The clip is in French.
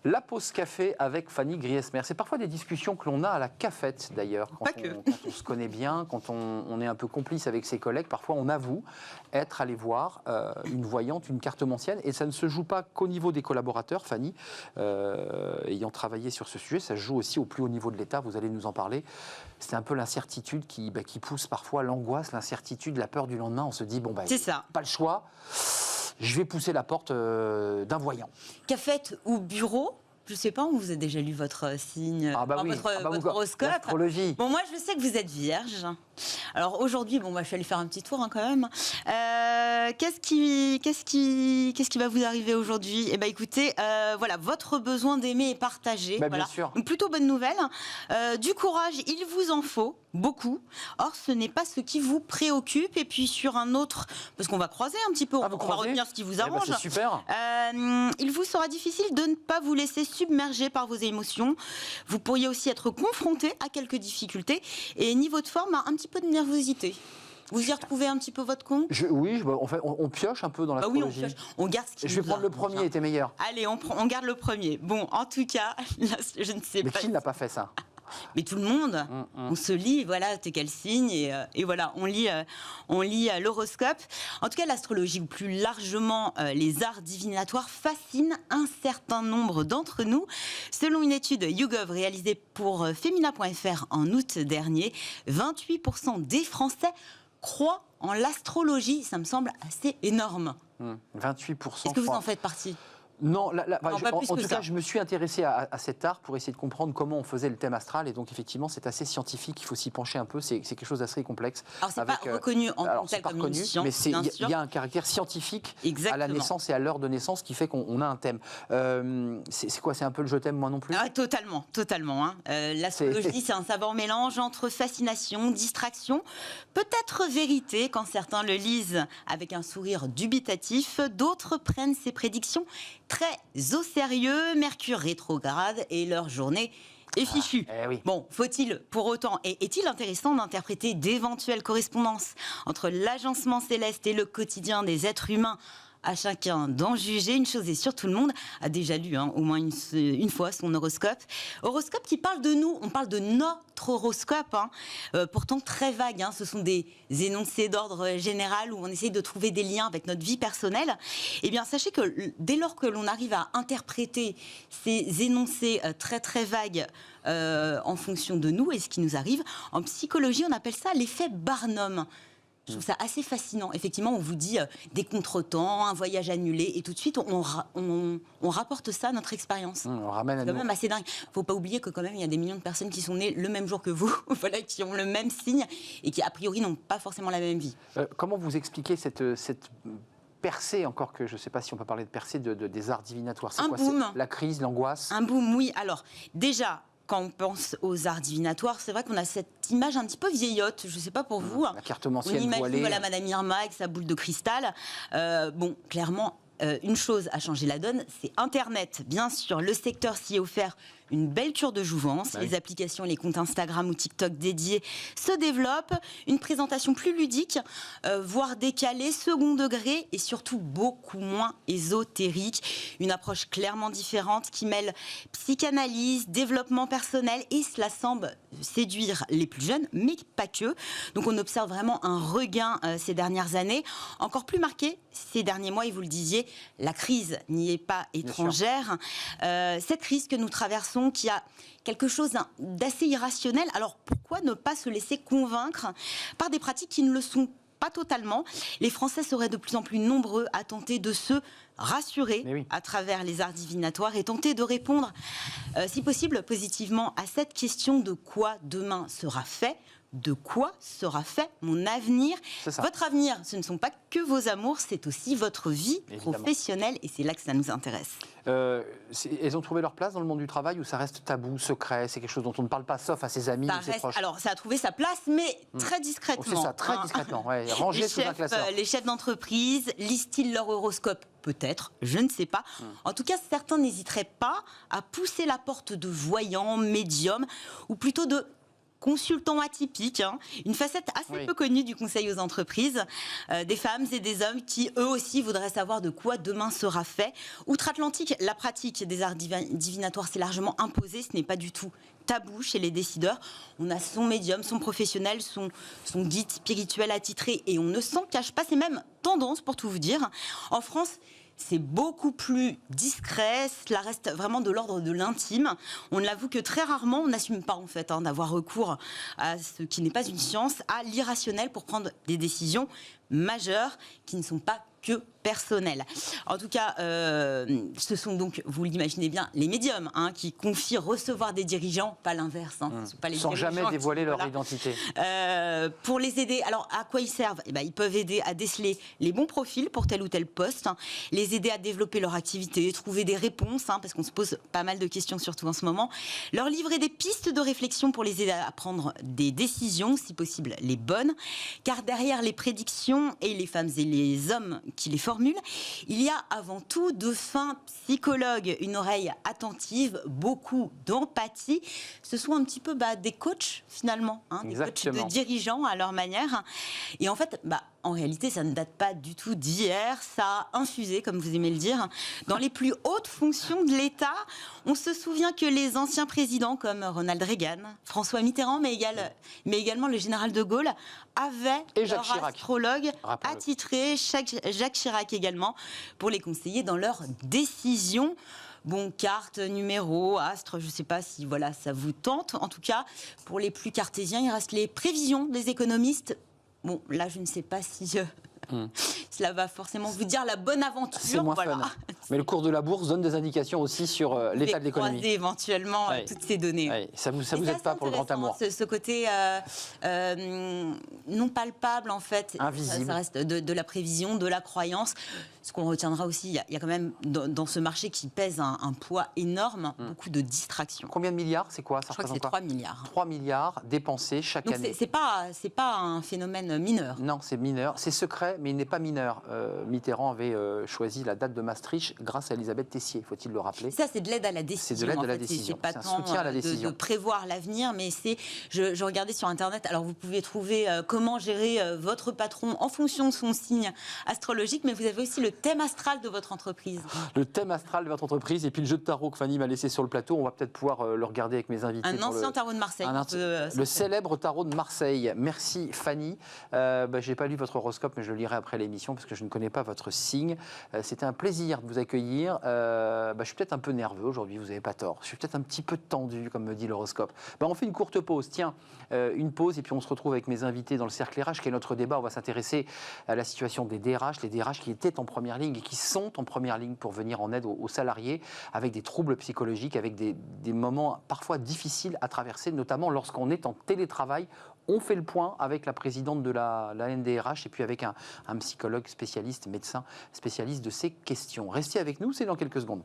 La pause café avec Fanny Griesmer. C'est parfois des discussions que l'on a à la cafette d'ailleurs. Quand on se connaît bien, quand on est un peu complice avec ses collègues, parfois on avoue être allé voir une voyante, une cartomancienne. Et ça ne se joue pas qu'au niveau des collaborateurs, Fanny, ayant travaillé sur ce sujet, ça se joue aussi au plus haut niveau de l'État, vous allez nous en parler. C'est un peu l'incertitude qui pousse parfois l'angoisse, l'incertitude, la peur du lendemain. On se dit, c'est ça. Pas le choix. Je vais pousser la porte d'un voyant. Cafette ou bureau, je ne sais pas, on vous a déjà lu votre signe, votre horoscope. L'astrologie. Bon, moi, je sais que vous êtes vierge. Alors aujourd'hui, je suis allée faire un petit tour quand même. Qu'est-ce qui va vous arriver aujourd'hui ? Eh bien, écoutez, voilà, votre besoin d'aimer est partagé. Bien sûr. Une plutôt bonne nouvelle. Du courage, il vous en faut beaucoup. Or, ce n'est pas ce qui vous préoccupe. Et puis sur un autre, parce qu'on va croiser un petit peu, on va retenir ce qui vous arrange. C'est super. Il vous sera difficile de ne pas vous laisser submerger par vos émotions. Vous pourriez aussi être confronté à quelques difficultés. Et niveau de forme, un petit peu de nervosité. Vous y retrouvez un petit peu votre compte ? Oui, on pioche un peu dans l'astrologie. Oui, on garde ce qui Je vais prendre le premier, était meilleur. Allez, on garde le premier. Bon, en tout cas, là, je ne sais pas. Mais qui n'a pas fait ça ? Mais tout le monde, on se lit, voilà, t'es quel signe, et voilà, on lit l'horoscope. En tout cas, l'astrologie, ou plus largement les arts divinatoires, fascinent un certain nombre d'entre nous. Selon une étude YouGov réalisée pour Femina.fr en août dernier, 28% des Français croient en l'astrologie. Ça me semble assez énorme. 28%. Est-ce que vous en faites partie ? Non, en tout cas, ça. je me suis intéressé à cet art pour essayer de comprendre comment on faisait le thème astral. Et donc, effectivement, c'est assez scientifique. Il faut s'y pencher un peu. C'est quelque chose d'assez complexe. Alors, c'est pas reconnu en tant que comme une science, mais il y a un caractère scientifique à la naissance et à l'heure de naissance qui fait qu'on a un thème. C'est quoi ? C'est un peu le je t'aime, moi non plus ? Totalement. L'astrologie, c'est un savant mélange entre fascination, distraction, peut-être vérité quand certains le lisent avec un sourire dubitatif. D'autres prennent ses prédictions très au sérieux. Mercure rétrograde et leur journée est fichue. Oui. Bon, faut-il pour autant, et est-il intéressant d'interpréter d'éventuelles correspondances entre l'agencement céleste et le quotidien des êtres humains ? À chacun d'en juger. Une chose est sûre, tout le monde a déjà lu au moins une fois son horoscope. Horoscope qui parle de nous, on parle de notre horoscope, pourtant très vague. Ce sont des énoncés d'ordre général où on essaye de trouver des liens avec notre vie personnelle. Eh bien, sachez que dès lors que l'on arrive à interpréter ces énoncés très très vagues en fonction de nous et ce qui nous arrive, en psychologie, on appelle ça l'effet Barnum. Je trouve ça assez fascinant. Effectivement, on vous dit des contretemps, un voyage annulé, et tout de suite, on rapporte ça à notre expérience. On ramène c'est quand même assez dingue. Il ne faut pas oublier que quand même, il y a des millions de personnes qui sont nées le même jour que vous, voilà, qui ont le même signe, et qui, a priori, n'ont pas forcément la même vie. Comment vous expliquez cette percée, encore que je ne sais pas si on peut parler de percée, des arts divinatoires ? C'est quoi ? Boom. La crise, l'angoisse ? Un boom, oui. Alors, déjà... Quand on pense aux arts divinatoires, c'est vrai qu'on a cette image un petit peu vieillotte. Je ne sais pas pour vous. La cartomancienne voilée. On imagine Madame Irma avec sa boule de cristal. Clairement, une chose a changé la donne, c'est Internet. Bien sûr, le secteur s'y est offert une belle cure de jouvence. Les applications, les comptes Instagram ou TikTok dédiés se développent. Une présentation plus ludique, voire décalée, second degré et surtout beaucoup moins ésotérique. Une approche clairement différente qui mêle psychanalyse, développement personnel et cela semble séduire les plus jeunes, mais pas que. Donc on observe vraiment un regain ces dernières années. Encore plus marqué ces derniers mois, et vous le disiez, la crise n'y est pas étrangère. Cette crise que nous traversons qui a quelque chose d'assez irrationnel. Alors pourquoi ne pas se laisser convaincre par des pratiques qui ne le sont pas totalement ? Les Français seraient de plus en plus nombreux à tenter de se rassurer à travers les arts divinatoires et tenter de répondre, si possible, positivement à cette question de quoi demain sera fait. De quoi sera fait mon avenir ? Votre avenir, ce ne sont pas que vos amours, c'est aussi votre vie professionnelle et c'est là que ça nous intéresse. Elles ont trouvé leur place dans le monde du travail ou ça reste tabou, secret ? C'est quelque chose dont on ne parle pas sauf à ses amis ou ses proches ? Alors, ça a trouvé sa place, mais très discrètement. C'est ça, très discrètement, rangé sous un classeur. Les chefs d'entreprise lisent-ils leur horoscope ? Peut-être, je ne sais pas. En tout cas, certains n'hésiteraient pas à pousser la porte de voyants, médiums, ou plutôt de consultants atypiques, une facette assez peu connue du conseil aux entreprises, des femmes et des hommes qui, eux aussi, voudraient savoir de quoi demain sera fait. Outre-Atlantique, la pratique des arts divinatoires s'est largement imposée, ce n'est pas du tout tabou chez les décideurs. On a son médium, son professionnel, son guide spirituel attitré, et on ne s'en cache pas, c'est même tendance pour tout vous dire. En France, c'est beaucoup plus discret, cela reste vraiment de l'ordre de l'intime. On ne l'avoue que très rarement, on n'assume pas en fait d'avoir recours à ce qui n'est pas une science, à l'irrationnel pour prendre des décisions majeures qui ne sont pas que personnelles. En tout cas, ce sont donc, vous l'imaginez bien, les médiums qui confient recevoir des dirigeants, pas l'inverse. Pas les sans jamais dévoiler leur identité. Pour les aider, alors à quoi ils servent? Ils peuvent aider à déceler les bons profils pour tel ou tel poste, les aider à développer leur activité, trouver des réponses, parce qu'on se pose pas mal de questions, surtout en ce moment, leur livrer des pistes de réflexion pour les aider à prendre des décisions, si possible les bonnes, car derrière les prédictions et les femmes et les hommes qui les formulent, il y a avant tout de fins psychologues, une oreille attentive, beaucoup d'empathie. Ce sont un petit peu des coachs finalement, des coachs de dirigeants à leur manière. Et en fait, en réalité, ça ne date pas du tout d'hier. Ça a infusé, comme vous aimez le dire, dans les plus hautes fonctions de l'État. On se souvient que les anciens présidents, comme Ronald Reagan, François Mitterrand, mais également le général de Gaulle, avaient leur astrologue attitré, Jacques Chirac également, pour les conseiller dans leurs décisions. Bon, carte, numéro, astre, je ne sais pas si ça vous tente. En tout cas, pour les plus cartésiens, il reste les prévisions des économistes. Bon, là, je ne sais pas si cela va forcément vous dire la bonne aventure. C'est moins fun. Mais le cours de la bourse donne des indications aussi sur l'état de l'économie. Vous croisez éventuellement toutes ces données. Ça vous aide pas pour le grand amour. Ce côté non palpable, en fait. Invisible. Ça reste de la prévision, de la croyance. Ce qu'on retiendra aussi, il y a quand même dans ce marché qui pèse un poids énorme, beaucoup de distractions. Combien de milliards? C'est quoi? Je crois que c'est 3 milliards. 3 milliards dépensés chaque année. C'est pas un phénomène mineur. Non, c'est mineur. C'est secret, mais il n'est pas mineur. Mitterrand avait choisi la date de Maastricht grâce à Elisabeth Tessier, faut-il le rappeler. Ça, c'est de l'aide à la décision. C'est de l'aide à la décision. C'est pas tant de prévoir l'avenir, mais je regardais sur Internet, alors vous pouvez trouver comment gérer votre patron en fonction de son signe astrologique, mais vous avez aussi le thème astral de votre entreprise. Le thème astral de votre entreprise, et puis le jeu de tarot que Fanny m'a laissé sur le plateau, on va peut-être pouvoir le regarder avec mes invités. Un ancien tarot de Marseille. Le célèbre tarot de Marseille. Merci Fanny. Je n'ai pas lu votre horoscope, mais je le lirai après l'émission parce que je ne connais pas votre signe. C'était un plaisir de vous accueillir. Je suis peut-être un peu nerveux aujourd'hui, vous n'avez pas tort. Je suis peut-être un petit peu tendu, comme me dit l'horoscope. On fait une courte pause. Tiens, une pause, et puis on se retrouve avec mes invités dans le cercle RH, qui est notre débat. On va s'intéresser à la situation des DRH, les DRH qui étaient en première ligne et qui sont en première ligne pour venir en aide aux salariés avec des troubles psychologiques, avec des moments parfois difficiles à traverser, notamment lorsqu'on est en télétravail. On fait le point avec la présidente de la NDRH et puis avec un psychologue spécialiste, médecin spécialiste de ces questions. Restez avec nous, c'est dans quelques secondes.